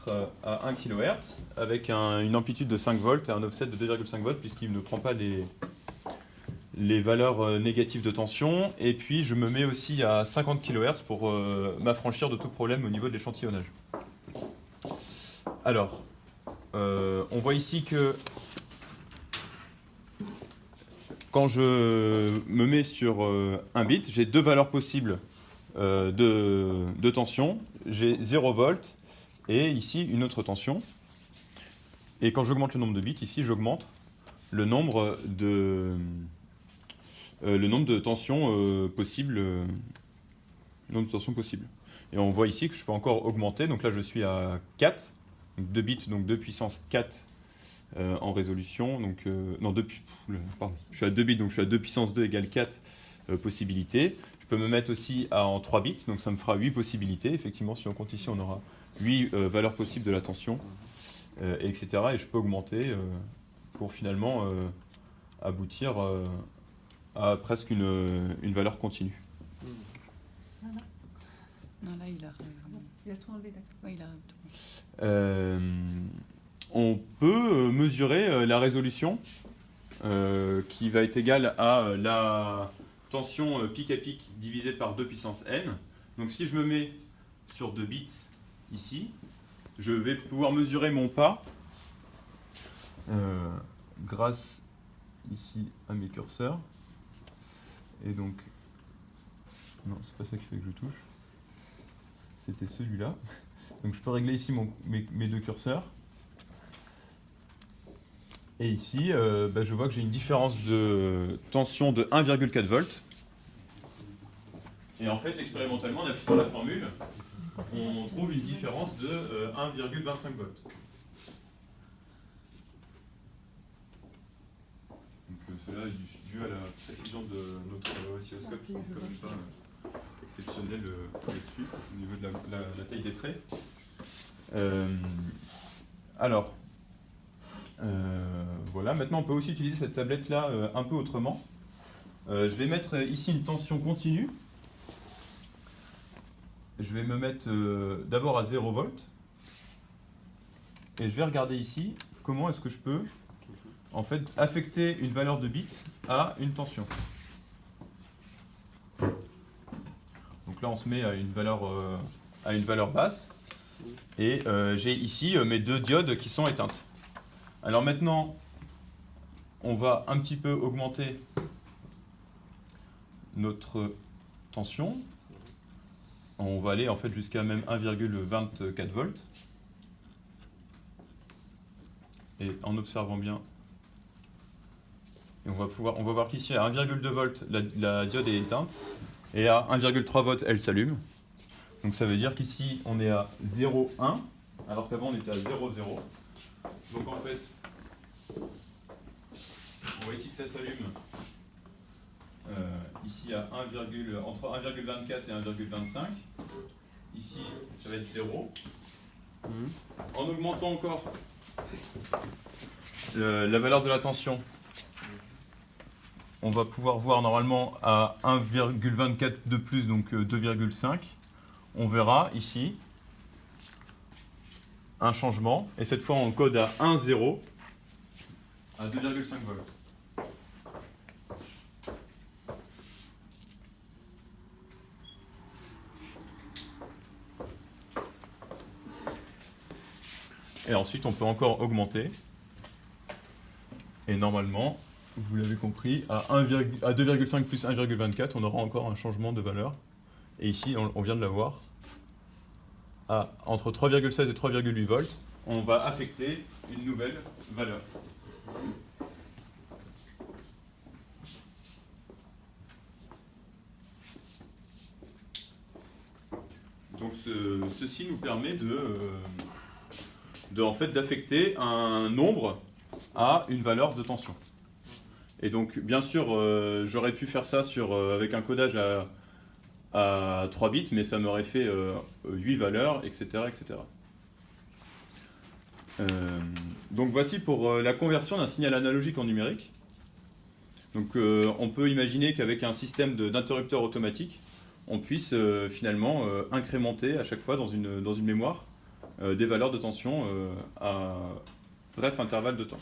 être à 1 kHz avec une amplitude de 5 volts et un offset de 2,5 volts puisqu'il ne prend pas les valeurs négatives de tension. Et puis je me mets aussi à 50 kHz pour m'affranchir de tout problème au niveau de l'échantillonnage. Alors, on voit ici que quand je me mets sur un bit, j'ai deux valeurs possibles de tension. J'ai 0 volts et ici une autre tension. Et quand j'augmente le nombre de bits, ici j'augmente le nombre de tensions possibles. Et on voit ici que je peux encore augmenter. Donc là je suis à 4, donc 2 bits, donc 2 puissance 4 en résolution. Donc, non, pardon, je suis à 2 bits, donc je suis à 2 puissance 2 égale 4 possibilités. Je peux me mettre aussi en 3 bits, donc ça me fera 8 possibilités. Effectivement, si on compte ici, on aura 8 valeurs possibles de la tension, etc. Et je peux augmenter pour finalement aboutir à presque une valeur continue. Voilà. Non, là, il a tout enlevé, d'accord. Oui, il a tout. On peut mesurer la résolution qui va être égale à la tension pic à pic divisée par 2 puissance n. Donc si je me mets sur 2 bits ici, je vais pouvoir mesurer mon pas grâce ici à mes curseurs. Et donc, non, c'est pas ça qu'il fallait que je touche. C'était celui-là. Donc je peux régler ici mes deux curseurs. Et ici, je vois que j'ai une différence de tension de 1,4 volts. Et en fait, expérimentalement, en appliquant la formule, on trouve une différence de 1,25 volts. Donc cela est dû à la précision de notre oscilloscope qui est quand même pas exceptionnel là-dessus, au niveau de la taille des traits. Alors, voilà, maintenant on peut aussi utiliser cette tablette-là un peu autrement. Je vais mettre ici une tension continue. Je vais me mettre d'abord à 0 volts. Et je vais regarder ici comment est-ce que je peux en fait affecter une valeur de bit à une tension. Donc là on se met à une valeur basse. Et j'ai ici mes deux diodes qui sont éteintes. Alors maintenant, on va un petit peu augmenter notre tension. On va aller en fait jusqu'à même 1,24 volts. Et en observant bien, et on va voir qu'ici à 1,2 volts, la diode est éteinte. Et à 1,3 volts, elle s'allume. Donc ça veut dire qu'ici, on est à 0,1, alors qu'avant, on était à 0,0. Donc en fait, on voit ici que ça s'allume ici à entre 1,24 et 1,25. Ici, ça va être 0. En augmentant encore la valeur de la tension, on va pouvoir voir normalement à 1,24 de plus, donc 2,5. On verra ici un changement, et cette fois on code à 1,0 à 2,5 volts. Et ensuite on peut encore augmenter. Et normalement, vous l'avez compris, à 2,5 plus 1,24, on aura encore un changement de valeur. Et ici, on vient de l'avoir. Entre 3,16 et 3,8 volts, on va affecter une nouvelle valeur. Donc ceci nous permet en fait, d'affecter un nombre à une valeur de tension. Et donc, bien sûr, j'aurais pu faire ça avec un codage à 3 bits, mais ça m'aurait fait 8 valeurs, etc. etc. Donc voici pour la conversion d'un signal analogique en numérique. Donc on peut imaginer qu'avec un système d'interrupteur automatique, on puisse finalement incrémenter à chaque fois dans une mémoire des valeurs de tension à bref intervalle de temps.